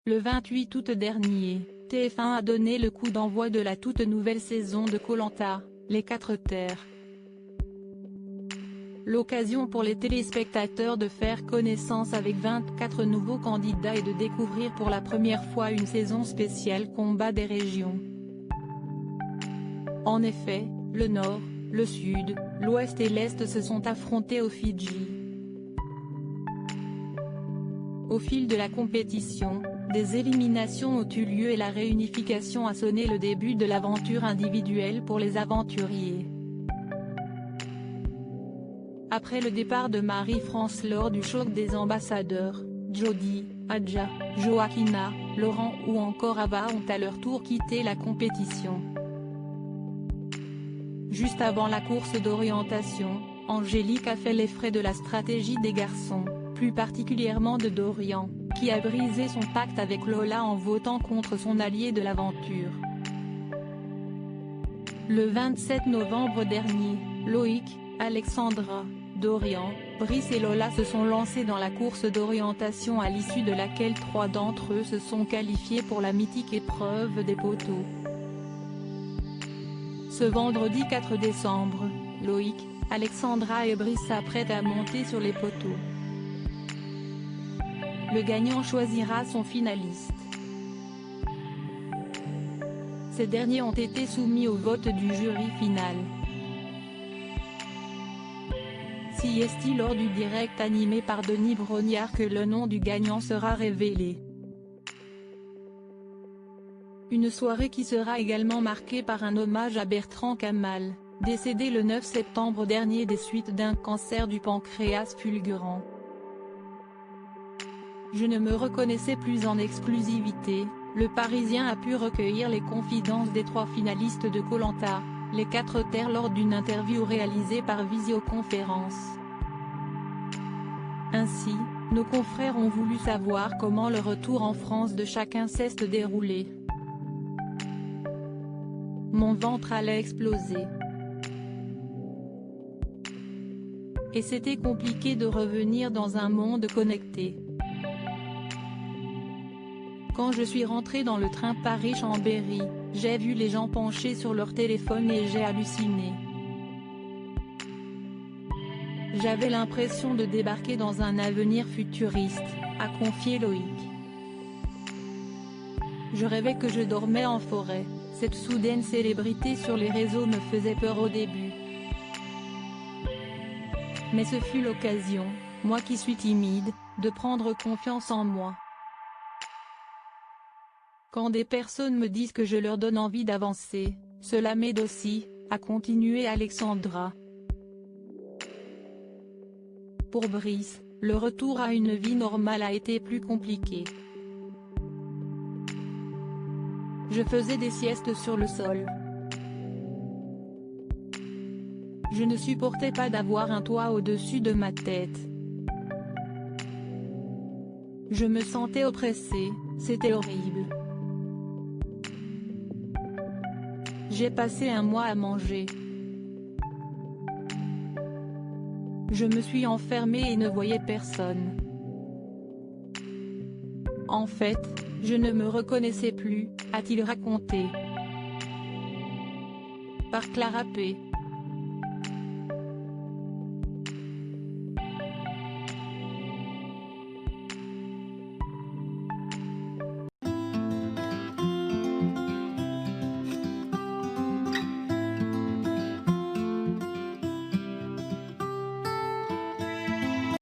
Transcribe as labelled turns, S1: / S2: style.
S1: Le 28 août dernier, TF1 a donné le coup d'envoi de la toute nouvelle saison de Koh-Lanta, les 4 terres. L'occasion pour les téléspectateurs de faire connaissance avec 24 nouveaux candidats et de découvrir pour la première fois une saison spéciale combat des régions. En effet, le Nord, le Sud, l'Ouest et l'Est se sont affrontés aux Fidji. Au fil de la compétition, des éliminations ont eu lieu et la réunification a sonné le début de l'aventure individuelle pour les aventuriers. Après le départ de Marie-France lors du choc des ambassadeurs, Jody, Adja, Joaquina, Laurent ou encore Ava ont à leur tour quitté la compétition. Juste avant la course d'orientation, Angélique a fait les frais de la stratégie des garçons, plus particulièrement de Dorian, qui a brisé son pacte avec Lola en votant contre son allié de l'aventure. Le 27 novembre dernier, Loïc, Alexandra, Dorian, Brice et Lola se sont lancés dans la course d'orientation à l'issue de laquelle 3 d'entre eux se sont qualifiés pour la mythique épreuve des poteaux. Ce vendredi 4 décembre, Loïc, Alexandra et Brice s'apprêtent à monter sur les poteaux. Le gagnant choisira son finaliste. Ces derniers ont été soumis au vote du jury final. Si est lors du direct animé par Denis Brognard que le nom du gagnant sera révélé. Une soirée qui sera également marquée par un hommage à Bertrand Kamal, décédé le 9 septembre dernier des suites d'un cancer du pancréas fulgurant. Je ne me reconnaissais plus en exclusivité, le Parisien a pu recueillir les confidences des 3 finalistes de Koh-Lanta, les 4 terres lors d'une interview réalisée par visioconférence. Ainsi, nos confrères ont voulu savoir comment le retour en France de chacun s'est déroulé. Mon ventre allait exploser. Et c'était compliqué de revenir dans un monde connecté. Quand je suis rentré dans le train Paris-Chambéry, j'ai vu les gens penchés sur leur téléphone et j'ai halluciné. J'avais l'impression de débarquer dans un avenir futuriste, a confié Loïc. Je rêvais que je dormais en forêt, cette soudaine célébrité sur les réseaux me faisait peur au début. Mais ce fut l'occasion, moi qui suis timide, de prendre confiance en moi. Quand des personnes me disent que je leur donne envie d'avancer, cela m'aide aussi, a continué Alexandra. Pour Brice, le retour à une vie normale a été plus compliqué. Je faisais des siestes sur le sol. Je ne supportais pas d'avoir un toit au-dessus de ma tête. Je me sentais oppressée, c'était horrible. J'ai passé un mois à manger. Je me suis enfermée et ne voyais personne. En fait, je ne me reconnaissais plus, a-t-il raconté. Par Clara P.